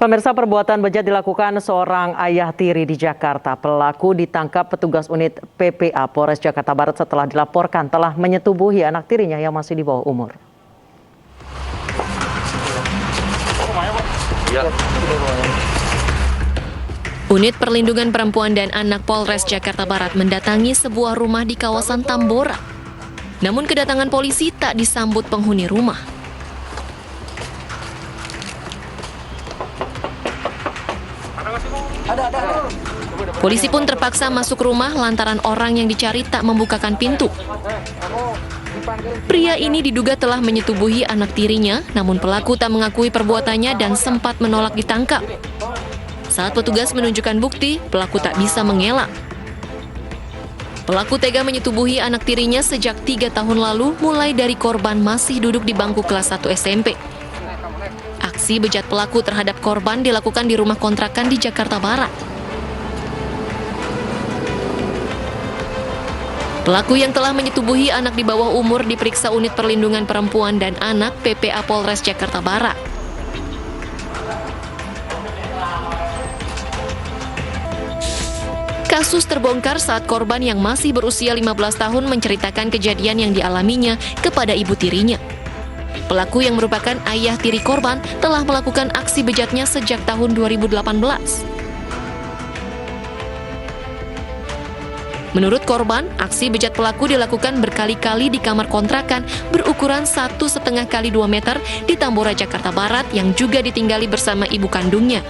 Pemirsa, perbuatan bejat dilakukan seorang ayah tiri di Jakarta. Pelaku ditangkap petugas unit PPA Polres Jakarta Barat setelah dilaporkan telah menyetubuhi anak tirinya yang masih di bawah umur. Unit Perlindungan Perempuan dan Anak Polres Jakarta Barat mendatangi sebuah rumah di kawasan Tambora. Namun kedatangan polisi tak disambut penghuni rumah. Polisi pun terpaksa masuk rumah lantaran orang yang dicari tak membukakan pintu. Pria ini diduga telah menyetubuhi anak tirinya, namun pelaku tak mengakui perbuatannya dan sempat menolak ditangkap. Saat petugas menunjukkan bukti, pelaku tak bisa mengelak. Pelaku tega menyetubuhi anak tirinya sejak 3 tahun lalu, mulai dari korban masih duduk di bangku kelas 1 SMP. Aksi bejat pelaku terhadap korban dilakukan di rumah kontrakan di Jakarta Barat. Pelaku yang telah menyetubuhi anak di bawah umur diperiksa Unit Perlindungan Perempuan dan Anak PPA Polres Jakarta Barat. Kasus terbongkar saat korban yang masih berusia 15 tahun menceritakan kejadian yang dialaminya kepada ibu tirinya. Pelaku yang merupakan ayah tiri korban telah melakukan aksi bejatnya sejak tahun 2018. Menurut korban, aksi bejat pelaku dilakukan berkali-kali di kamar kontrakan berukuran 1,5 kali 2 meter di Tambora, Jakarta Barat yang juga ditinggali bersama ibu kandungnya.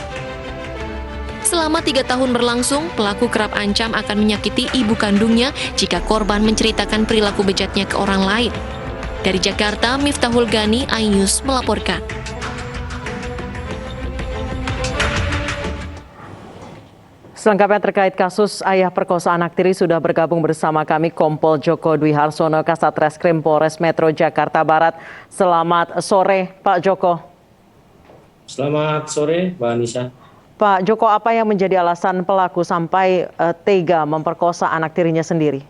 Selama 3 tahun berlangsung, pelaku kerap ancam akan menyakiti ibu kandungnya jika korban menceritakan perilaku bejatnya ke orang lain. Dari Jakarta, Miftahul Gani, iNews melaporkan. Selengkapnya terkait kasus ayah perkosa anak tiri sudah bergabung bersama kami Kompol Joko Dwi Harsono, Kasat Reskrim Polres Metro Jakarta Barat. Selamat sore, Pak Joko. Selamat sore, Mbak Anissa. Pak Joko, apa yang menjadi alasan pelaku sampai tega memperkosa anak tirinya sendiri?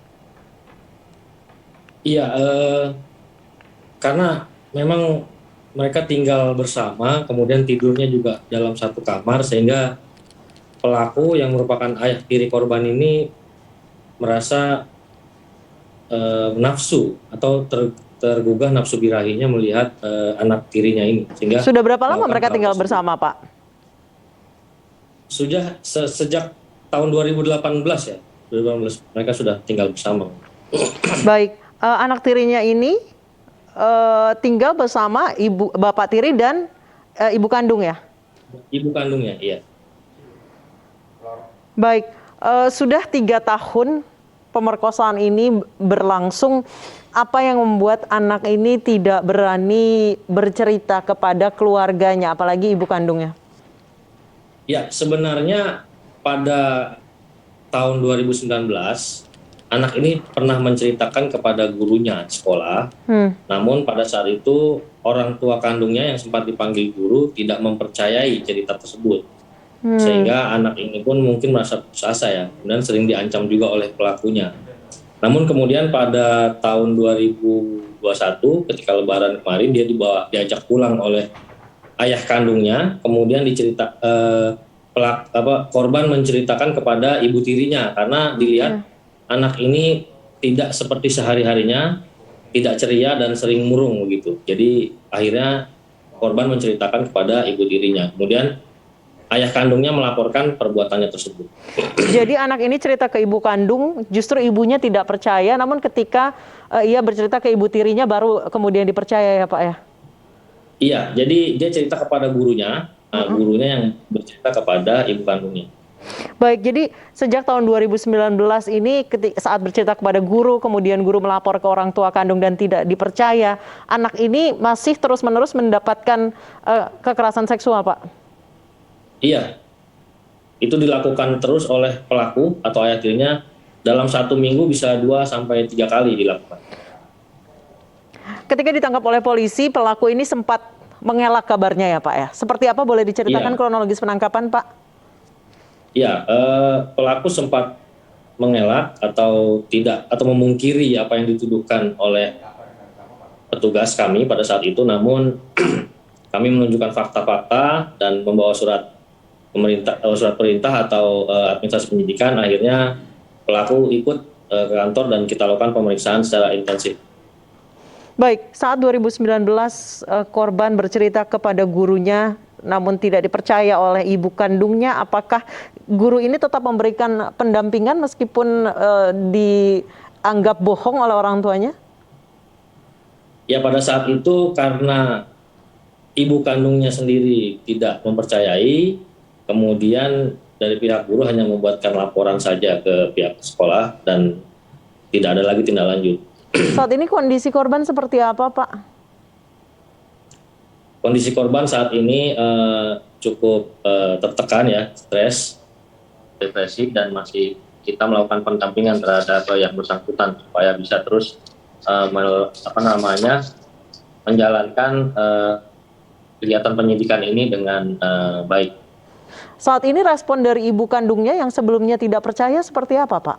Iya, karena memang mereka tinggal bersama, kemudian tidurnya juga dalam satu kamar, sehingga pelaku yang merupakan ayah tiri korban ini merasa nafsu atau tergugah nafsu birahinya melihat anak tirinya ini. Sehingga sudah berapa lama mereka tinggal bersama, Pak? Sudah sejak tahun 2018 ya, 2018 mereka sudah tinggal bersama. Baik, anak tirinya ini tinggal bersama bapak tiri dan ibu kandung ya? Ibu kandungnya, iya. Baik, sudah 3 tahun pemerkosaan ini berlangsung. Apa yang membuat anak ini tidak berani bercerita kepada keluarganya, apalagi ibu kandungnya? Ya, sebenarnya pada tahun 2019, anak ini pernah menceritakan kepada gurunya di sekolah. Namun pada saat itu orang tua kandungnya yang sempat dipanggil guru tidak mempercayai cerita tersebut. Sehingga anak ini pun mungkin merasa putus asa ya, dan sering diancam juga oleh pelakunya. Namun kemudian pada tahun 2021 ketika Lebaran kemarin dia diajak pulang oleh ayah kandungnya, kemudian korban menceritakan kepada ibu tirinya karena dilihat anak ini tidak seperti sehari-harinya, tidak ceria dan sering murung begitu. Jadi akhirnya korban menceritakan kepada ibu tirinya. Kemudian ayah kandungnya melaporkan perbuatannya tersebut. Jadi anak ini cerita ke ibu kandung, justru ibunya tidak percaya, namun ketika ia bercerita ke ibu tirinya baru kemudian dipercaya ya Pak ya? Iya, jadi dia cerita kepada gurunya, gurunya yang bercerita kepada ibu kandungnya. Baik, jadi sejak tahun 2019 ini saat bercerita kepada guru, kemudian guru melapor ke orang tua kandung dan tidak dipercaya, anak ini masih terus-menerus mendapatkan kekerasan seksual, Pak? Iya, itu dilakukan terus oleh pelaku atau ayah tirinya dalam 1 minggu bisa 2-3 kali dilakukan. Ketika ditangkap oleh polisi, pelaku ini sempat mengelak kabarnya ya Pak ya? Seperti apa, boleh diceritakan kronologis penangkapan Pak? Iya, pelaku sempat mengelak atau memungkiri apa yang dituduhkan oleh petugas kami pada saat itu, namun kami menunjukkan fakta-fakta dan membawa surat perintah atau administrasi penyidikan. Akhirnya pelaku ikut ke kantor dan kita lakukan pemeriksaan secara intensif. Baik, saat 2019 korban bercerita kepada gurunya namun tidak dipercaya oleh ibu kandungnya, apakah guru ini tetap memberikan pendampingan meskipun dianggap bohong oleh orang tuanya? Ya, pada saat itu karena ibu kandungnya sendiri tidak mempercayai, kemudian dari pihak guru hanya membuatkan laporan saja ke pihak sekolah dan tidak ada lagi tindak lanjut. Saat ini kondisi korban seperti apa, Pak? Kondisi korban saat ini cukup tertekan ya, stres, depresi, dan masih kita melakukan pendampingan terhadap yang bersangkutan supaya bisa terus menjalankan kegiatan penyidikan ini dengan baik. Saat ini respon dari ibu kandungnya yang sebelumnya tidak percaya seperti apa, Pak?